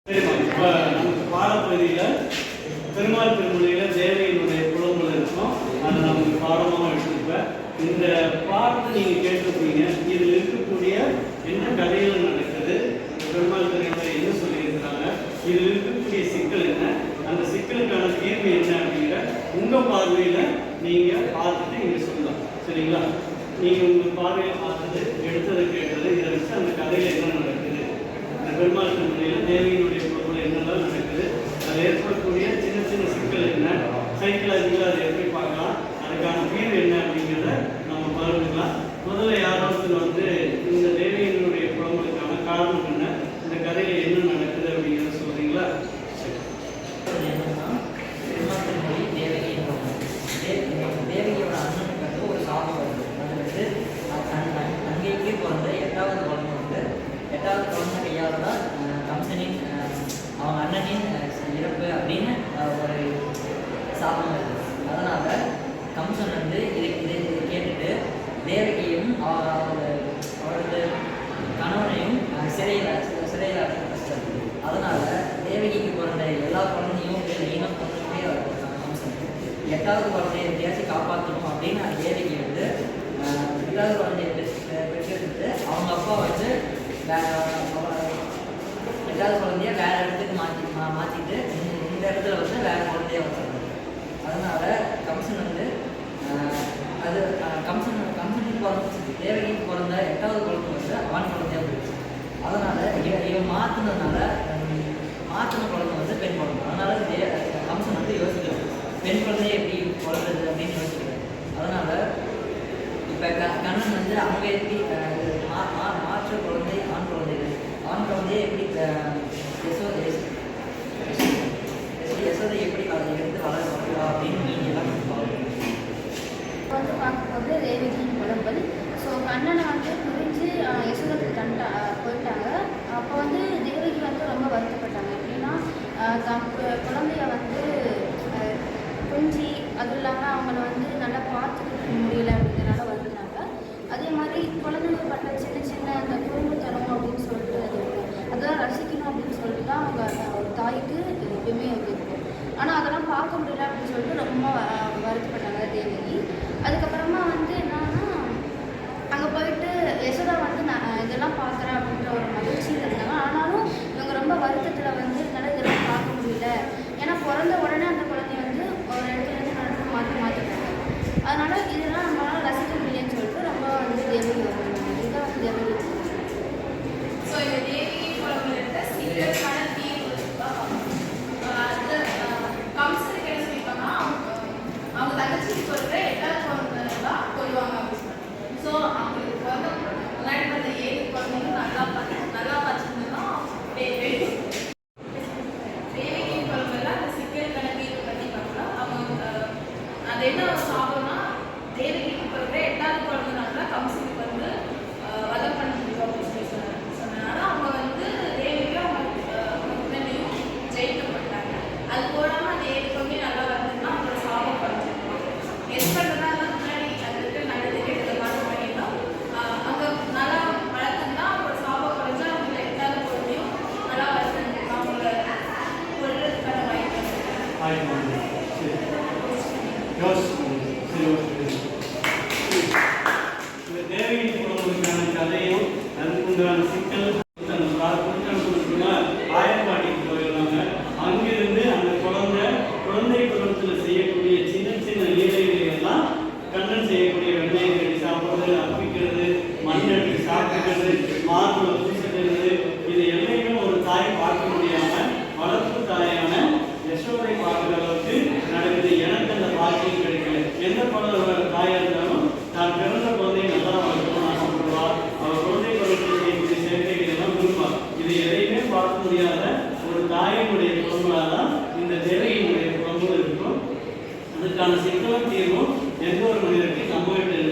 இப்போ நமக்கு பாடப்பகுதியில் பெருமாள் திருமொழியில் தேவையினுடைய புலங்கள் இருக்கும். அதை நமக்கு பாடமாக எடுத்துருப்பேன். இந்த பாடத்தை நீங்கள் கேட்டிருப்பீங்க. இதில் இருக்கக்கூடிய என்ன கதைகள் நடக்குது, பெருமாள் திருமொழி என்ன சொல்லியிருக்கிறாங்க, இதில் இருக்கக்கூடிய சிக்கல் என்ன, அந்த சிக்கலுக்கான தீர்வு என்ன அப்படிங்கிற உங்கள் பார்வையில் நீங்கள் பார்த்துட்டு இங்கே சொல்லலாம். சரிங்களா? நீங்கள் உங்கள் பார்வையை பார்த்தது, எடுத்ததை கேட்டது, இதை வச்சு அந்த கதையில் என்ன நடக்குது, இந்த பெருமாள் திருமொழியில் தேவையினுடைய பொருள் என்னெல்லாம் நடக்குது, அது ஏற்படக்கூடிய சின்ன சின்ன சிக்கல் என்ன, சைக்கலாஜிக்கலாக அதை எப்படி பார்க்கலாம், அதுக்கான தீர்வு என்ன அப்படிங்கிறத நம்ம பகிர்ந்துக்கலாம். முதல்ல யாராவது இந்த தேவையினுடைய குழம்புக்கான காரணம் என்ன, இந்த கதையில் என்ன நடக்குது அப்படிங்கிறத சொல்கிறீங்களா? தேவகியோட அண்ணனுக்கு வந்து ஒரு சாபம் வருது. அது வந்து தங்கைக்கு பிறந்த 8வது குழந்தை வந்து 8வது குழந்தை கையால் தான் கம்சனின் அவங்க அண்ணனின் இறப்பு அப்படின்னு ஒரு சாபம் வருது. அதனால் கம்சன் வந்து இதை கேட்டுட்டு தேவகியும் அவரது கணவனையும் சிறையில் அடைச்சிட்டாரு. அதனால் தேவகிக்கு பிறந்த எல்லா குழந்தையும் ஈனம் கொண்டுட்டே கம்சன் 8வது குழந்தைய எப்படியாச்சும் காப்பாற்றணும் அப்படின்னு தேவகி வந்து 8வது குழந்தைய பெற்றெடுத்து அவங்க அப்பா வந்து 8வது குழந்தைய வேற இடத்துக்கு மாற்றிட்டு இந்த இடத்துல வந்து வேற குழந்தைய வச்சிருக்காங்க. அதனால கம்சன் வந்து கம்சனுக்கு பிறந்த தேவகிக்கு பிறந்த 8வது குழந்தை வந்து ஆண் குழந்தையா போயிடுச்சு. அதனால இவன் மாற்றினதுனால மாற்றின குழந்தை வந்து பெண் குழந்தை. அதனால கம்சன் வந்து யோசிக்கிறார், பெண் குழந்தைய எப்படி குழந்தை அப்படின்னு யோசிக்கிறார். அதனால இப்போ கண்ணன் வந்து அவங்க எப்படி மாற்ற குழந்தை ஆண் குழந்தைய எப்படி யசோதை எப்படி அதை எடுத்து வளர்க்கலாம் அப்படின்னு நீங்கள் எல்லாம் வந்து பார்க்கும்போது தேவகியின் புலம்பல். ஸோ கண்ணனை வந்து புரிஞ்சு யசோதற்கு போயிட்டாங்க. அப்போ வந்து தேவகி வந்து ரொம்ப வருத்தப்பட்டாங்க. எப்படின்னா குழந்தைய வந்து கொஞ்சி அதுவும் இல்லாமல் அவங்கள வந்து நல்லா பார்த்துக்கிட்டு முடியல அப்படிங்கிறனால வந்துட்டாங்க. அதே மாதிரி குழந்தைங்க பட்ட சின்ன சின்ன அந்த குடும்பத்தனம் அப்படின்னு சொல்லிட்டு அதெல்லாம் ரசிக்கணும் அப்படின்னு சொல்லிட்டு தான் அவங்க ஒரு தாய்க்கு எப்பயுமே இருக்கும். ஆனால் அதெல்லாம் பார்க்க முடியல அப்படின்னு சொல்லிட்டு ரொம்ப வருத்தப்பட்டாங்க தேவகி. அதுக்கப்புறமா வந்து என்னன்னா அங்கே போயிட்டு யசோதா வந்து நான் இதெல்லாம் பார்க்குறேன் அப்படின்ற ஒரு மகிழ்ச்சியில் இருந்தாங்க. ஆனாலும் இவங்க ரொம்ப வருத்தத்தில் வந்து என்னால் இதெல்லாம் பார்க்க முடியல. ஏன்னா பிறந்த உடனே அந்த குழந்தைய வந்து ஒரு இடத்துலேருந்து நடந்து மாற்றிட்டாங்க. அதனால் இதெல்லாம் நம்மளால் ரசிக்க முடியலன்னு சொல்லிட்டு ரொம்ப வந்து தேவகி வருவாங்க. இதுதான் வந்து தேவகி. ஸோ இந்த தேவகி குழந்தைகிட்ட சிக்கலுக்கான தீர்வு கம்சனுக்கு என்ன சொல்லிப்பாங்கன்னா அவங்க தங்கச்சிக்கு சொல்கிற 8வது குழந்தை தான் கொள்வாங்க அப்படின்னு சொல்லுவாங்க. ஸோ அவங்களுக்கு வந்து முன்னாடி பார்த்த 7 குழந்தைங்களும் நல்லா பார்த்துருந்தோம்னா தேவகி குழந்தைல அந்த சிக்கலுக்கான தீர்வு பற்றி பார்க்கலாம். அவங்க அது என்ன சாப்பிட்றோம்னா தேவகிக்கு பிறகு 8வது குழந்தைனால கம்சனுக்கு வந்து வதம் பண்ண முடியும் அப்படின்னு சொல்லி சொன்னனால அவங்க வந்து தேவகியும் அவங்க முன்னாடியும் ஜெயிக்கப்பட்டாங்க. அது போடாமல் அந்த 7 குழந்தை நல்லா வந்ததுன்னா அவங்களோட சாபம் குறைஞ்சிருக்கும். எஸ் பண்ணுறதுனால முன்னாடி அதுக்கு நல்லது கெட்டது மாற்றம் பண்ணியிருந்தோம். அங்கே நல்லா வளர்த்துன்னா அவங்களோட சாபம் குறைஞ்சா அவங்கள 8வது குழந்தையும் நல்லா வளர்த்துருக்காங்க. அவங்கள கொள்றதுக்கான வாய்ப்பு இந்த தேவையின் குழம்புக்கான கதையும் அதுக்குண்டான சிக்கல் ஆயப்பாடிக்கு போயிடுறாங்க. அங்கிருந்து அந்த குழந்தை பருவத்தில் செய்யக்கூடிய சின்ன சின்ன லீலைகளை எல்லாம் கண்ணன் செய்யக்கூடிய வெண்ணெய் கட்டி சாப்பிட்றது, அப்பிக்கிறது, மண் எடுத்து சாப்பிடுறது, மார்புல பூசிக்கிறது, இது எல்லாமே ஒரு தாய் பார்க்க முடியாம வளர்ப்பு தாயான யசோதை பார்க்குற அளவுக்கு நடக்குது. எனக்கு அந்த பாக்கியம் கிடைக்கல. எந்த தாயாக இருந்தாலும் தான் பிறந்த குழந்தையை நல்லா வளர்க்கணும்னு ஆசைப்படுவா. அவர் குழந்தை பருவத்தில் செய்யக்கூடிய சேர்க்கைகள் எல்லாம் விரும்புவார். இது எதையுமே பார்க்க முடியாத ஒரு தாயினுடைய குழம்புலாக தான் இந்த தேவையினுடைய குழம்பும் இருக்கும். அதுக்கான சிக்கலும் தீர்வும் எந்த ஒரு மனிதனுக்கும் நம்ம வீட்டில்